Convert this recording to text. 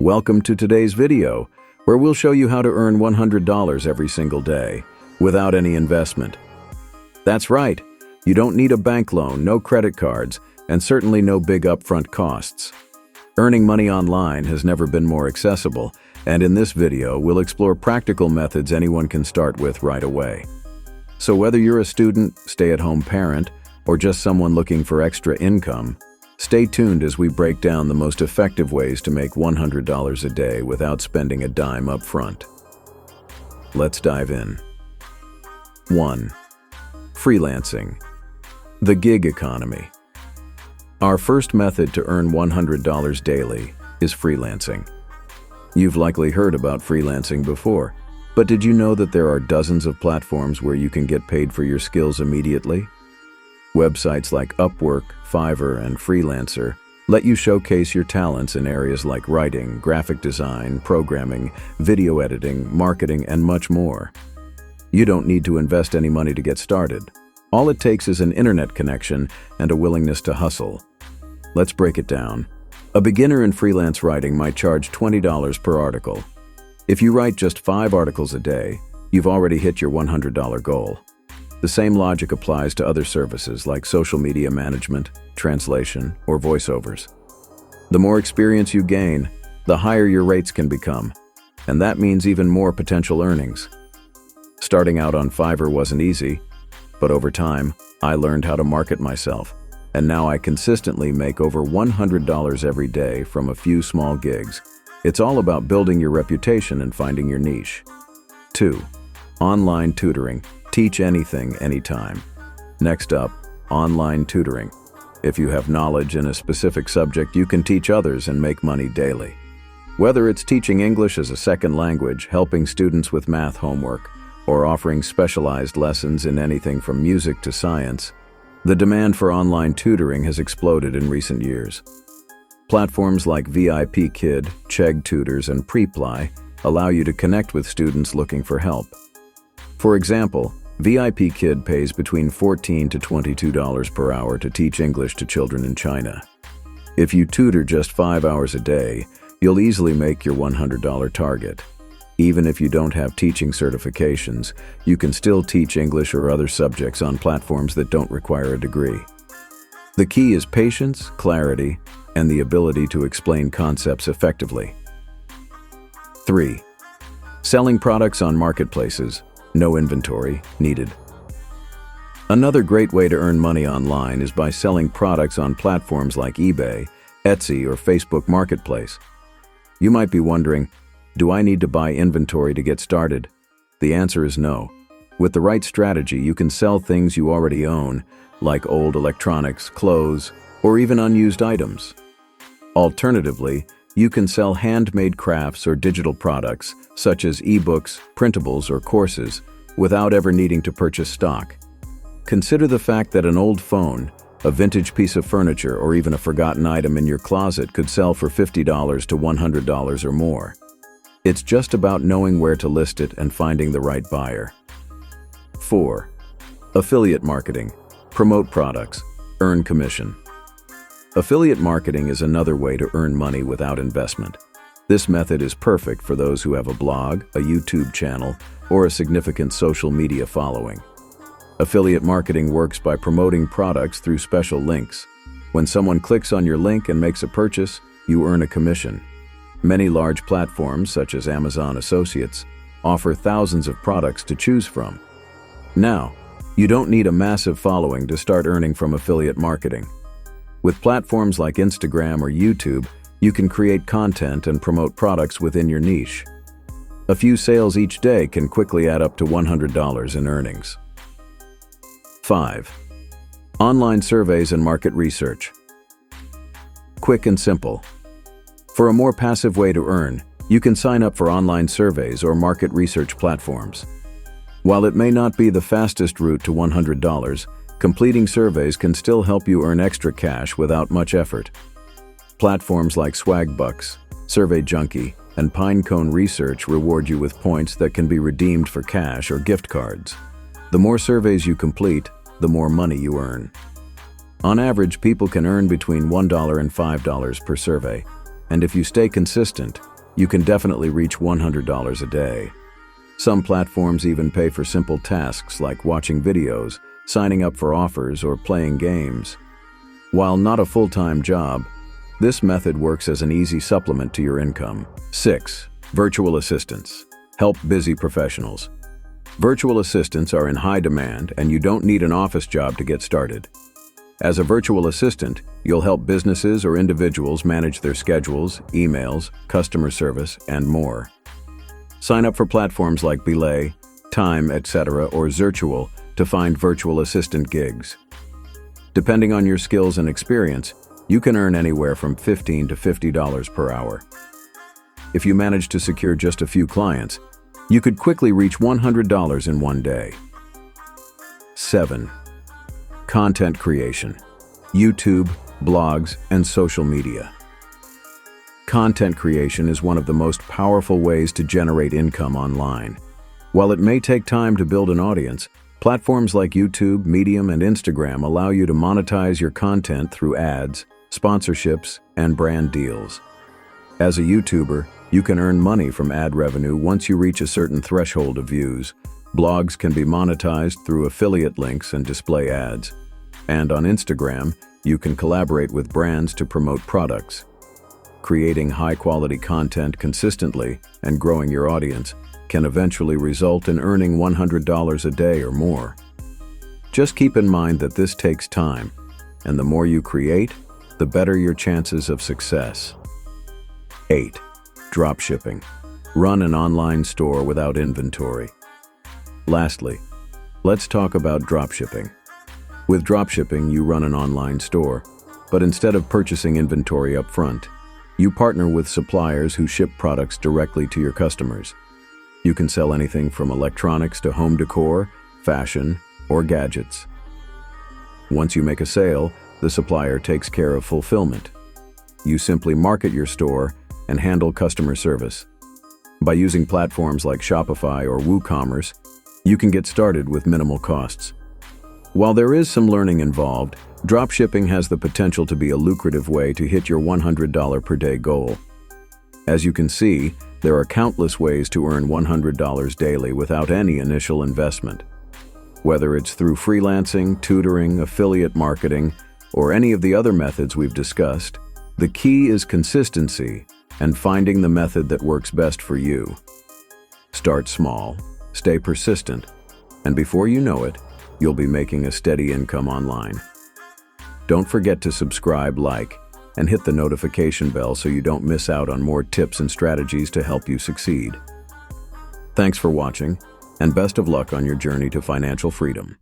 Welcome to today's video, where we'll show you how to earn $100 every single day, without any investment. That's right, you don't need a bank loan, no credit cards, and certainly no big upfront costs. Earning money online has never been more accessible, and in this video, we'll explore practical methods anyone can start with right away. So whether you're a student, stay-at-home parent, or just someone looking for extra income, stay tuned as we break down the most effective ways to make $100 a day without spending a dime up front. Let's dive in. 1. Freelancing. The gig economy. Our first method to earn $100 daily is freelancing. You've likely heard about freelancing before, but did you know that there are dozens of platforms where you can get paid for your skills immediately? Websites like Upwork, Fiverr, and Freelancer let you showcase your talents in areas like writing, graphic design, programming, video editing, marketing, and much more. You don't need to invest any money to get started. All it takes is an internet connection and a willingness to hustle. Let's break it down. A beginner in freelance writing might charge $20 per article. If you write just 5 articles a day, you've already hit your $100 goal. The same logic applies to other services like social media management, translation, or voiceovers. The more experience you gain, the higher your rates can become, and that means even more potential earnings. Starting out on Fiverr wasn't easy, but over time, I learned how to market myself, and now I consistently make over $100 every day from a few small gigs. It's all about building your reputation and finding your niche. 2. Online tutoring. Teach anything, anytime. Next up, online tutoring. If you have knowledge in a specific subject, you can teach others and make money daily. Whether it's teaching English as a second language, helping students with math homework, or offering specialized lessons in anything from music to science, the demand for online tutoring has exploded in recent years. Platforms like VIP Kid, Chegg Tutors, and Preply allow you to connect with students looking for help. For example, VIP Kid pays between $14 to $22 per hour to teach English to children in China. If you tutor just 5 hours a day, you'll easily make your $100 target. Even if you don't have teaching certifications, you can still teach English or other subjects on platforms that don't require a degree. The key is patience, clarity, and the ability to explain concepts effectively. 3. Selling products on marketplaces. No inventory needed. Another great way to earn money online is by selling products on platforms like eBay, Etsy, or Facebook Marketplace. You might be wondering, do I need to buy inventory to get started? The answer is no. With the right strategy, you can sell things you already own, like old electronics, clothes, or even unused items. Alternatively, you can sell handmade crafts or digital products, such as ebooks, printables, or courses, without ever needing to purchase stock. Consider the fact that an old phone, a vintage piece of furniture, or even a forgotten item in your closet could sell for $50 to $100 or more. It's just about knowing where to list it and finding the right buyer. 4. Affiliate marketing. Promote products. Earn commission. Affiliate marketing is another way to earn money without investment. This method is perfect for those who have a blog, a YouTube channel, or a significant social media following. Affiliate marketing works by promoting products through special links. When someone clicks on your link and makes a purchase, you earn a commission. Many large platforms, such as Amazon Associates, offer thousands of products to choose from. Now, you don't need a massive following to start earning from affiliate marketing. With platforms like Instagram or YouTube, you can create content and promote products within your niche. A few sales each day can quickly add up to $100 in earnings. 5. Online surveys and market research. Quick and simple. For a more passive way to earn, you can sign up for online surveys or market research platforms. While it may not be the fastest route to $100, completing surveys can still help you earn extra cash without much effort. Platforms like Swagbucks, Survey Junkie, and Pinecone Research reward you with points that can be redeemed for cash or gift cards. The more surveys you complete, the more money you earn. On average, people can earn between $1 and $5 per survey. And if you stay consistent, you can definitely reach $100 a day. Some platforms even pay for simple tasks like watching videos, signing up for offers, or playing games. While not a full-time job, this method works as an easy supplement to your income. 6. Virtual assistants. Help busy professionals. Virtual assistants are in high demand, and you don't need an office job to get started. As a virtual assistant, you'll help businesses or individuals manage their schedules, emails, customer service, and more. Sign up for platforms like Belay, Time, etc., or Zirtual to find virtual assistant gigs. Depending on your skills and experience, you can earn anywhere from $15 to $50 per hour. If you manage to secure just a few clients, you could quickly reach $100 in one day. 7. Content creation. YouTube, blogs, and social media. Content creation is one of the most powerful ways to generate income online. While it may take time to build an audience, platforms like YouTube, Medium, and Instagram allow you to monetize your content through ads, sponsorships, and brand deals. As a YouTuber, you can earn money from ad revenue once you reach a certain threshold of views. Blogs can be monetized through affiliate links and display ads. And on Instagram, you can collaborate with brands to promote products. Creating high-quality content consistently and growing your audience can eventually result in earning $100 a day or more. Just keep in mind that this takes time, and the more you create, the better your chances of success. 8. Dropshipping. Run an online store without inventory. Lastly, let's talk about dropshipping. With dropshipping, you run an online store, but instead of purchasing inventory up front, you partner with suppliers who ship products directly to your customers. You can sell anything from electronics to home decor, fashion, or gadgets. Once you make a sale, the supplier takes care of fulfillment. You simply market your store and handle customer service. By using platforms like Shopify or WooCommerce, you can get started with minimal costs. While there is some learning involved, dropshipping has the potential to be a lucrative way to hit your $100 per day goal. As you can see, there are countless ways to earn $100 daily without any initial investment. Whether it's through freelancing, tutoring, affiliate marketing, or any of the other methods we've discussed, the key is consistency and finding the method that works best for you. Start small, stay persistent, and before you know it, you'll be making a steady income online. Don't forget to subscribe, like, and hit the notification bell so you don't miss out on more tips and strategies to help you succeed. Thanks for watching, and best of luck on your journey to financial freedom.